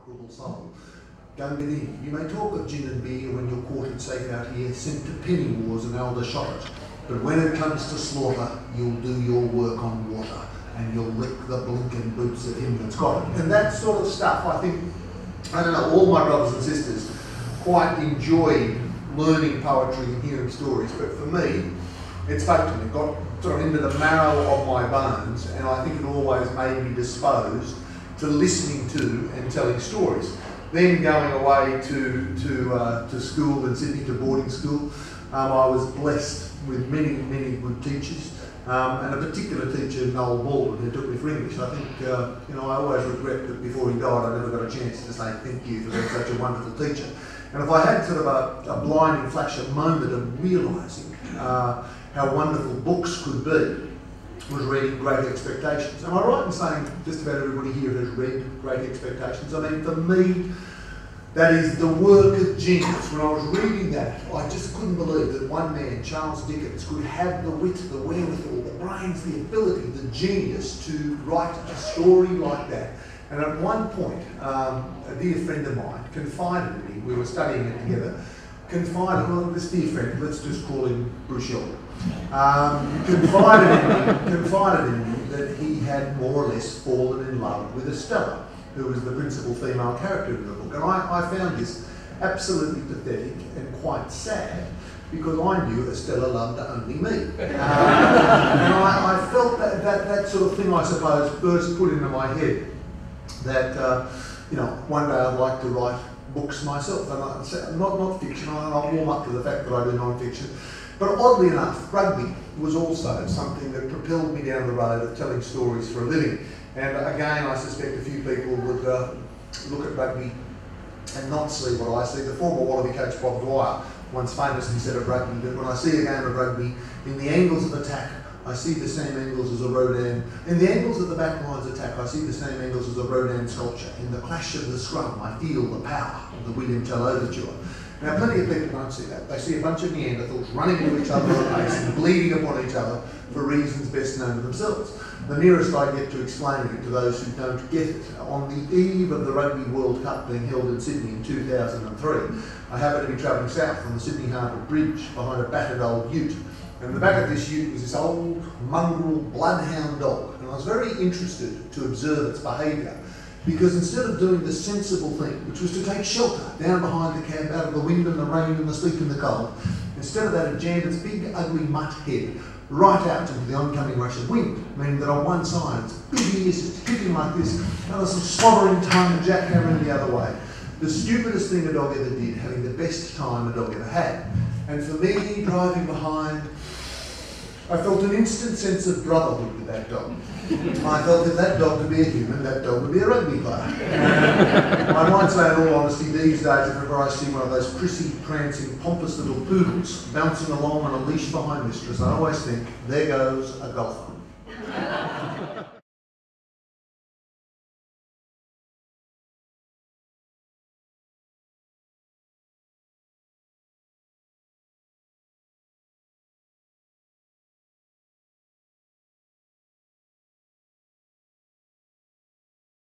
unconquerable soul. Go within. You may talk of gin and beer when you're quartered safe out here, sent to penny wars and Aldershot. But when it comes to slaughter, you'll do your work on water, and you'll lick the blinking boots of him that's got it. And that sort of stuff, I think, I don't know, all my brothers and sisters quite enjoyed learning poetry and hearing stories, but for me, it spoke to me. It got sort of into the marrow of my bones, and I think it always made me disposed to listening to and telling stories. Then going away to school in Sydney, to boarding school, I was blessed with many good teachers, and a particular teacher, Noel Baldwin, who took me for English. I think, I always regret that before he died I never got a chance to say thank you for being such a wonderful teacher. And if I had sort of a blinding flash of moment of realising how wonderful books could be, was reading Great Expectations. Am I right in saying just about everybody here has read Great Expectations? I mean, for me, that is the work of genius. When I was reading that, I just couldn't believe that one man, Charles Dickens, could have the wit, the wherewithal, the brains, the ability, the genius to write a story like that. And at one point, a dear friend of mine confided in me, we were studying it together, this dear friend, let's just call him Bruce Young, confided in me that he had more or less fallen in love with Estella, who was the principal female character in the book. And I found this absolutely pathetic and quite sad, because I knew Estella loved only me. And I felt that sort of thing, I suppose, first put into my head that, one day I'd like to write books myself. And not fiction, I'll warm up to the fact that I do non-fiction. But oddly enough, rugby was also something that propelled me down the road of telling stories for a living. And again, I suspect a few people would look at rugby and not see what I see. The former Wallaby coach Bob Dwyer once famously said of rugby that when I see a game of rugby, in the angles of attack, I see the same angles as a Rodin. In the angles of the back line's attack, I see the same angles as a Rodin sculpture. In the clash of the scrum, I feel the power of the William Tell overture. Now, plenty of people don't see that. They see a bunch of Neanderthals running into each other at pace and bleeding upon each other for reasons best known to themselves. The nearest I get to explaining it to those who don't get it, on the eve of the Rugby World Cup being held in Sydney in 2003, I happened to be travelling south from the Sydney Harbour Bridge behind a battered old ute. And in the back of this ute was this old mongrel bloodhound dog. And I was very interested to observe its behaviour, because instead of doing the sensible thing, which was to take shelter down behind the cab out of the wind and the rain and the sleet and the cold, instead of that it jammed its big ugly mutt head right out into the oncoming rush of wind, meaning that on one side its big ears, it's hitting like this, and there's some slobbering tongue and jackhammering the other way. The stupidest thing a dog ever did, having the best time a dog ever had. And for me, driving behind, I felt an instant sense of brotherhood with that dog. I felt if that dog could be a human, that dog would be a rugby player. I might say in all honesty, these days, if ever I see one of those prissy, prancing, pompous little poodles bouncing along on a leash behind mistress, I always think, there goes a golfer.